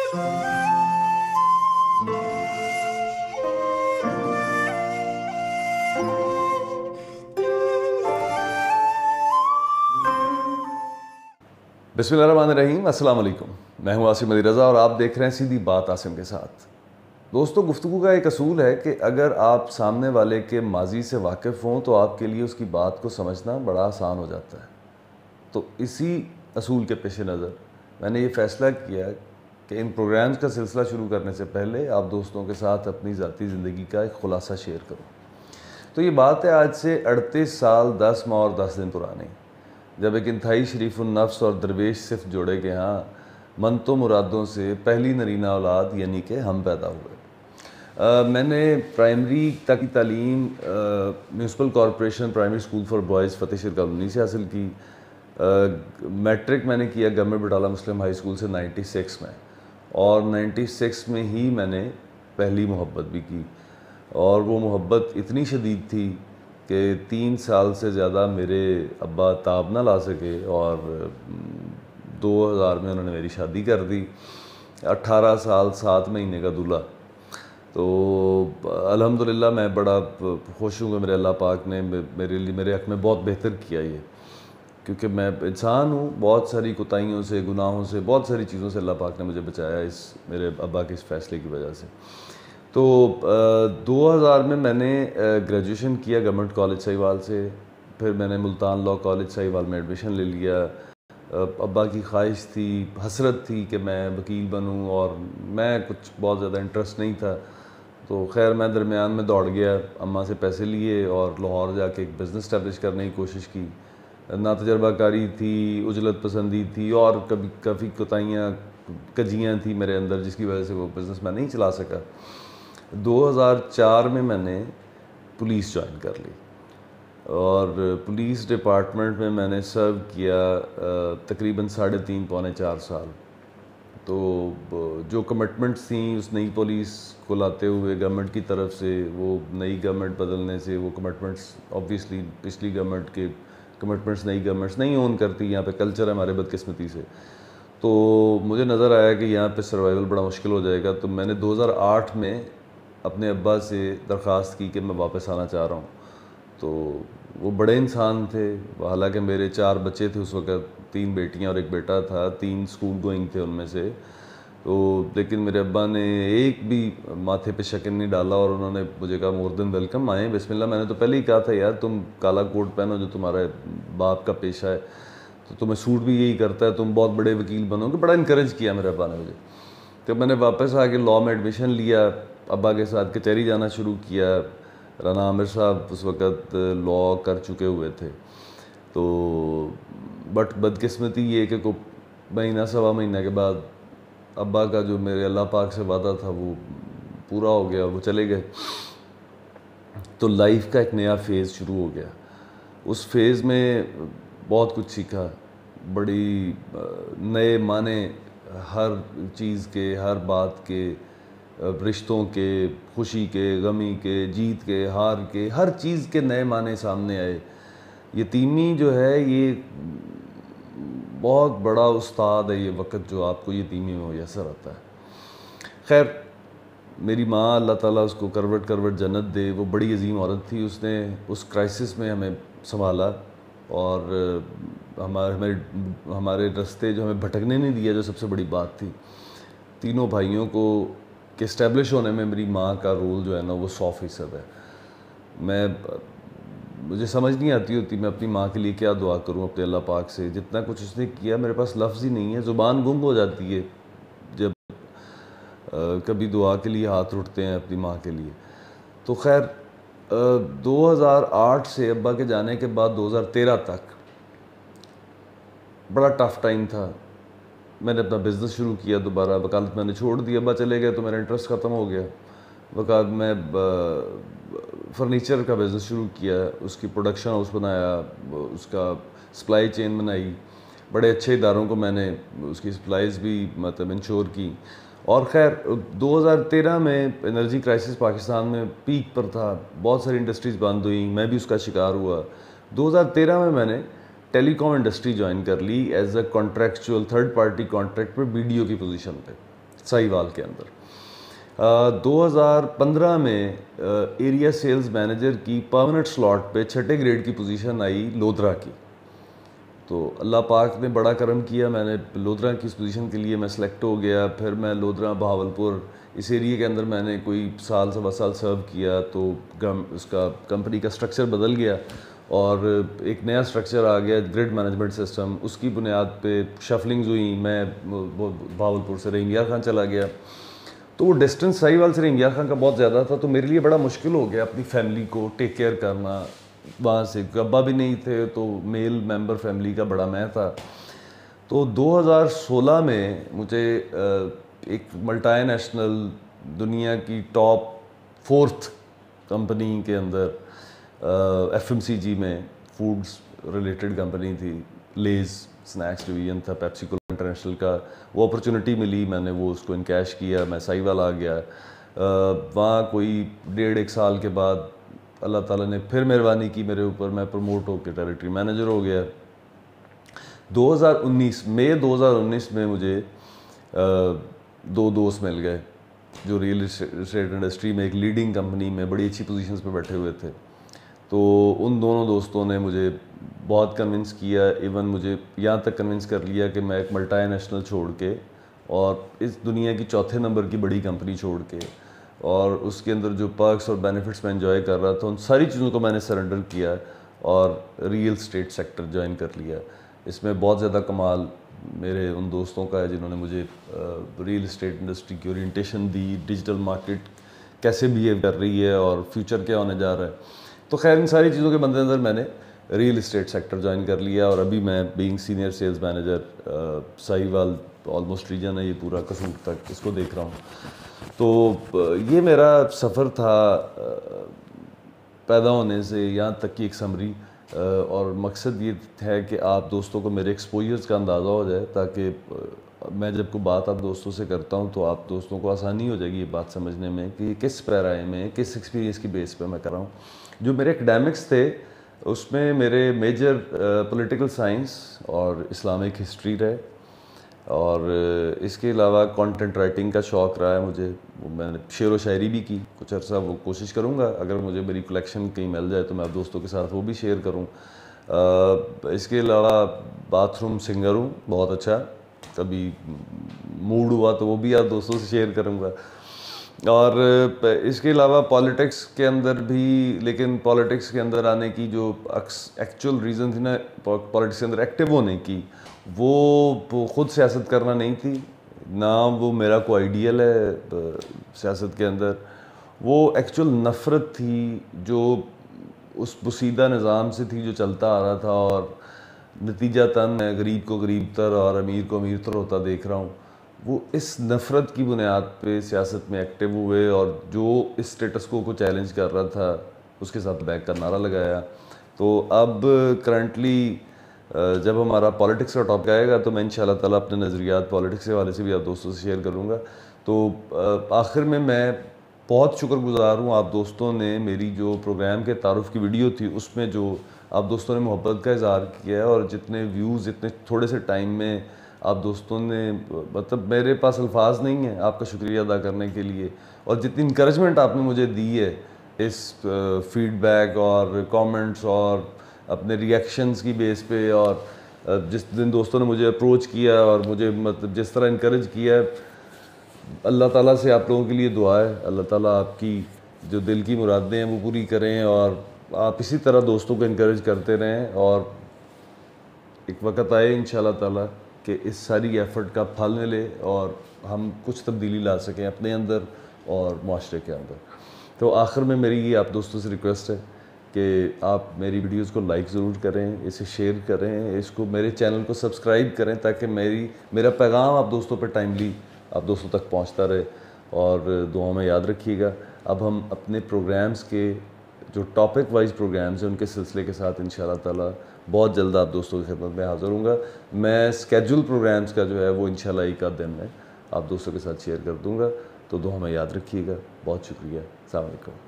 बिस्मिल्लाहिर्रहमानिर्रहीम, अस्सलाम वालेकुम। मैं हूं आसिम अली रज़ा और आप देख रहे हैं सीधी बात आसिम के साथ। दोस्तों, गुफ्तगू का एक असूल है कि अगर आप सामने वाले के माजी से वाकिफ़ हों तो आपके लिए उसकी बात को समझना बड़ा आसान हो जाता है। तो इसी असूल के पेश नज़र मैंने ये फ़ैसला किया कि इन प्रोग्राम्स का सिलसिला शुरू करने से पहले आप दोस्तों के साथ अपनी ज़ाती ज़िंदगी का एक ख़ुलासा शेयर करूँ। तो ये बात है आज से 38 साल 10 माह और 10 दिन पुरानी, जब एक इंतहाई शरीफुन नफ्स और दरवेश सिर्फ जोड़े के यहाँ मनतो मुरादों से पहली नरीना औलाद यानी कि हम पैदा हुए। मैंने प्राइमरी तक की तालीम municipal corporation primary school for boys Fatehshahar colony से हासिल की। मैट्रिक मैंने किया गवर्नमेंट बटाला मुस्लिम हाई स्कूल से 96 में, और 96 में ही मैंने पहली मोहब्बत भी की, और वो मोहब्बत इतनी शदीद थी कि 3 साल से ज़्यादा मेरे अब्बा ताब ना ला सके और 2000 में उन्होंने मेरी शादी कर दी। 18 साल 7 महीने का दूल्हा। तो अल्हम्दुलिल्लाह मैं बड़ा खुश हूँ कि मेरे अल्लाह पाक ने मेरे हक़ में बहुत बेहतर किया ये, क्योंकि मैं इंसान हूँ, बहुत सारी कोताहियों से, गुनाहों से, बहुत सारी चीज़ों से अल्लाह पाक ने मुझे बचाया इस मेरे अब्बा के इस फ़ैसले की वजह से। तो 2000 में मैंने ग्रेजुएशन किया गवर्नमेंट कॉलेज सहीवाल से। फिर मैंने मुल्तान लॉ कॉलेज सहीवाल में एडमिशन ले लिया। अब्बा की ख्वाहिश थी, हसरत थी कि मैं वकील बनूं, और मैं कुछ बहुत ज़्यादा इंटरेस्ट नहीं था। तो खैर मैं दरमियान में दौड़ गया, अम्मा से पैसे लिए और लाहौर जाके एक बिज़नेस इस्टेब्लिश करने की कोशिश की। ना तजर्बाकारी थी, उजलत पसंदी थी, और कभी काफ़ी कोताहियाँ कजियाँ थी मेरे अंदर, जिसकी वजह से वो बिज़नेस मैं नहीं चला सका। 2004 में मैंने पुलिस ज्वाइन कर ली, और पुलिस डिपार्टमेंट में मैंने सर्व किया तकरीबन 3.5 पौने 4 साल। तो जो कमिटमेंट्स थी उस नई पुलिस को लाते हुए गवर्नमेंट की तरफ से, वो नई गवर्नमेंट बदलने से वो कमिटमेंट्स ऑब्वियसली पिछली गवर्नमेंट के कमिटमेंट्स नई गवर्नमेंट्स नहीं ऑन करती। यहाँ पे कल्चर है हमारे बदकिस्मती से। तो मुझे नज़र आया कि यहाँ पे सर्वाइवल बड़ा मुश्किल हो जाएगा। तो मैंने 2008 में अपने अब्बा से दरख्वास्त की कि मैं वापस आना चाह रहा हूँ। तो वो बड़े इंसान थे, हालांकि मेरे 4 बच्चे थे उस वक़्त, 3 बेटियाँ और 1 बेटा था, 3 स्कूल गोइंग थे उनमें से। तो लेकिन मेरे अब्बा ने एक भी माथे पे शक्ल नहीं डाला, और उन्होंने मुझे कहा मोर देन वेलकम, आए बिस्मिल्लाह। मैंने तो पहले ही कहा था यार तुम काला कोट पहनो जो तुम्हारे बाप का पेशा है, तो तुम्हें सूट भी यही करता है, तुम बहुत बड़े वकील बनोगे। बड़ा इनकरेज किया मेरे अब्बा ने मुझे। तो मैंने वापस आके लॉ में एडमिशन लिया, अब्बा के साथ कचहरी जाना शुरू किया। राना आमिर साहब उस वक़्त लॉ कर चुके हुए थे। तो बट बदकिस्मती ये कि को महीना सवा महीने के बाद अब्बा का जो मेरे अल्लाह पाक से वादा था वो पूरा हो गया, वो चले गए। तो लाइफ का एक नया फ़ेज़ शुरू हो गया। उस फेज़ में बहुत कुछ सीखा, बड़ी नए माने हर चीज़ के, हर बात के, रिश्तों के, खुशी के, गमी के, जीत के, हार के, हर चीज़ के नए माने सामने आए। यतीमी जो है ये बहुत बड़ा उस्ताद है, ये वक़्त जो आपको यतीमी में मुयस्सर आता है। खैर मेरी माँ अल्लाह ताला उसको करवट करवट जन्नत दे, वो बड़ी अजीम औरत थी। उसने उस क्राइसिस में हमें संभाला, और हमारे रास्ते जो हमें भटकने नहीं दिया, जो सबसे बड़ी बात थी। तीनों भाइयों को के इस्टेब्लिश होने में मेरी माँ का रोल जो है ना वो 100% है। मुझे समझ नहीं आती होती मैं अपनी माँ के लिए क्या दुआ करूँ अपने अल्लाह पाक से। जितना कुछ उसने किया मेरे पास लफ्ज़ ही नहीं है, ज़ुबान गुंग हो जाती है जब कभी दुआ के लिए हाथ उठते हैं अपनी माँ के लिए। तो खैर 2008 से अब्बा के जाने के बाद 2013 तक बड़ा टफ़ टाइम था। मैंने अपना बिज़नेस शुरू किया दोबारा, वकालत मैंने छोड़ दी, अब्बा चले गए तो मेरा इंटरेस्ट ख़त्म हो गया। वकालत में फ़र्नीचर का बिज़नेस शुरू किया, उसकी प्रोडक्शन हाउस बनाया, उसका सप्लाई चेन बनाई। बड़े अच्छे इदारों को मैंने उसकी सप्लाईज़ भी मतलब इंश्योर की। और ख़ैर 2013 में एनर्जी क्राइसिस पाकिस्तान में पीक पर था, बहुत सारी इंडस्ट्रीज़ बंद हुई, मैं भी उसका शिकार हुआ। 2013 में मैंने टेलीकॉम इंडस्ट्री ज्वाइन कर ली as a contractual third party contract पर BDO की पोजीशन पे। साहिवाल के अंदर। 2015 में एरिया सेल्स मैनेजर की परमानेंट स्लॉट पे 6ठे ग्रेड की पोजीशन आई लोधरा की। तो अल्लाह पाक ने बड़ा करम किया, मैंने लोधरा की इस पोजीशन के लिए मैं सेलेक्ट हो गया। फिर मैं लोधरा बहावलपुर इस एरिया के अंदर मैंने कोई साल सवा साल सर्व किया। तो उसका कंपनी का स्ट्रक्चर बदल गया और एक नया स्ट्रक्चर आ गया, ग्रिड मैनेजमेंट सिस्टम। उसकी बुनियाद पे शफलिंग्स हुई, मैं बहावलपुर से रहीम खान चला गया। तो वो डिस्टेंस साहिवाल से रहीम खान का बहुत ज़्यादा था, तो मेरे लिए बड़ा मुश्किल हो गया अपनी फैमिली को टेक केयर करना। वहाँ से अब्बा भी नहीं थे, तो मेल मेंबर फैमिली का बड़ा मैं था। तो 2016 में मुझे एक मल्टी नेशनल दुनिया की टॉप 4th कंपनी के अंदर FMCG में फूड्स रिलेटेड कंपनी थी, लेज स्नैक्स डिवीजन था, पेप्सिको इंटरनेशनल का, वो अपॉर्चुनिटी मिली, मैंने वो उसको इनकैश किया, मैं साहिवाल आ गया। वहाँ कोई 1.5 साल के बाद अल्लाह ताला ने फिर मेहरबानी की मेरे ऊपर, मैं प्रमोट होकर टेरिटरी मैनेजर हो गया। 2019 मई 2019 में मुझे 2 दोस्त मिल गए जो रियल एस्टेट इंडस्ट्री में एक लीडिंग कंपनी में बड़ी अच्छी पोजीशंस पे बैठे हुए थे। तो उन दोनों दोस्तों ने मुझे बहुत कन्विंस किया, इवन मुझे यहाँ तक कन्विंस कर लिया कि मैं एक मल्टी नेशनल छोड़ के और इस दुनिया की 4थे नंबर की बड़ी कंपनी छोड़ के और उसके अंदर जो पर्क्स और बेनिफिट्स मैं एंजॉय कर रहा था, उन सारी चीज़ों को मैंने सरेंडर किया और रियल एस्टेट सेक्टर ज्वाइन कर लिया। इसमें बहुत ज़्यादा कमाल मेरे उन दोस्तों का है जिन्होंने मुझे रियल एस्टेट इंडस्ट्री की ओरिएंटेशन दी, डिजिटल मार्केट कैसे बिहेव कर रही है और फ्यूचर क्या होने जा रहा है। तो खैर इन सारी चीज़ों के मद्देनज़र मैंने रियल एस्टेट सेक्टर ज्वाइन कर लिया और अभी मैं being senior sales manager Sahiwal almost region है ये पूरा कसूर तक, इसको देख रहा हूँ। तो ये मेरा सफ़र था पैदा होने से यहाँ तक की एक समरी, और मकसद ये है कि आप दोस्तों को मेरे एक्सपोजर्स का अंदाज़ा हो जाए, ताकि मैं जब कोई बात आप दोस्तों से करता हूँ तो आप दोस्तों को आसानी हो जाएगी ये बात समझने में कि किस पैराए में, किस एक्सपीरियंस की बेस पे मैं कर रहा हूँ। जो मेरे एकेडमिक्स थे उसमें मेरे मेजर पॉलिटिकल साइंस और इस्लामिक हिस्ट्री रहे, और इसके अलावा कंटेंट राइटिंग का शौक़ रहा है मुझे। मैंने शेर व शायरी भी की कुछ अर्सा, वो कोशिश करूँगा अगर मुझे मेरी कलेक्शन कहीं मिल जाए तो मैं आप दोस्तों के साथ वो भी शेयर करूँ। इसके अलावा बाथरूम सिंगर हूँ बहुत अच्छा, कभी मूड हुआ तो वो भी आप दोस्तों से शेयर करूँगा। और इसके अलावा पॉलिटिक्स के अंदर भी, लेकिन पॉलिटिक्स के अंदर आने की जो एक्चुअल रीज़न थी ना पॉलिटिक्स के अंदर एक्टिव होने की, वो ख़ुद सियासत करना नहीं थी, ना वो मेरा कोई आइडियल है सियासत के अंदर। वो एक्चुअल नफ़रत थी जो उस बुसीदा निज़ाम से थी जो चलता आ रहा था, और नतीजतन मैं गरीब को गरीब तर और अमीर को अमीर तर होता देख रहा हूँ। वो इस नफ़रत की बुनियाद पे सियासत में एक्टिव हुए और जो इस स्टेटस को चैलेंज कर रहा था उसके साथ बैक का नारा लगाया। तो अब करंटली जब हमारा पॉलिटिक्स का टॉपिक आएगा तो मैं इंशाल्लाह ताला अपने नज़रियात पॉलिटिक्स के हवाले से भी आप दोस्तों से शेयर करूँगा। तो आखिर में मैं बहुत शुक्रगुज़ार हूँ, आप दोस्तों ने मेरी जो प्रोग्राम के तारुफ़ की वीडियो थी उसमें जो आप दोस्तों ने मोहब्बत का इज़हार किया है, और जितने व्यूज़ इतने थोड़े से टाइम में आप दोस्तों ने, मतलब मेरे पास अल्फाज नहीं है आपका शुक्रिया अदा करने के लिए, और जितनी इंकरेजमेंट आपने मुझे दी है इस फीडबैक और कमेंट्स और अपने रिएक्शंस की बेस पे, और जिस दिन दोस्तों ने मुझे अप्रोच किया और मुझे मतलब जिस तरह इनकरेज किया, अल्लाह ताला से आप लोगों के लिए दुआ है, अल्लाह ताला आपकी जो दिल की मुरादें हैं वो पूरी करें, और आप इसी तरह दोस्तों को इनकरेज करते रहें, और एक वक्त आए इंशाल्लाह ताला कि इस सारी एफ़र्ट का फल मिले और हम कुछ तब्दीली ला सकें अपने अंदर और माशरे के अंदर। तो आखिर में मेरी ये आप दोस्तों से रिक्वेस्ट है कि आप मेरी वीडियोस को लाइक ज़रूर करें, इसे शेयर करें, इसको मेरे चैनल को सब्सक्राइब करें, ताकि मेरा पैगाम आप दोस्तों पर टाइमली आप दोस्तों तक पहुंचता रहे, और दुआ में याद रखिएगा। अब हम अपने प्रोग्राम्स के जो टॉपिक वाइज प्रोग्राम्स हैं उनके सिलसिले के साथ इंशाल्लाह ताला बहुत जल्द आप दोस्तों की खिदमत में हाज़िर हूँगा। मैं स्केड्यूल प्रोग्राम्स का जो है वो इंशाल्लाह एक आध दिन में आप दोस्तों के साथ शेयर कर दूँगा। तो दुआ में याद रखिएगा। बहुत शुक्रिया। अस्सलाम वालेकुम।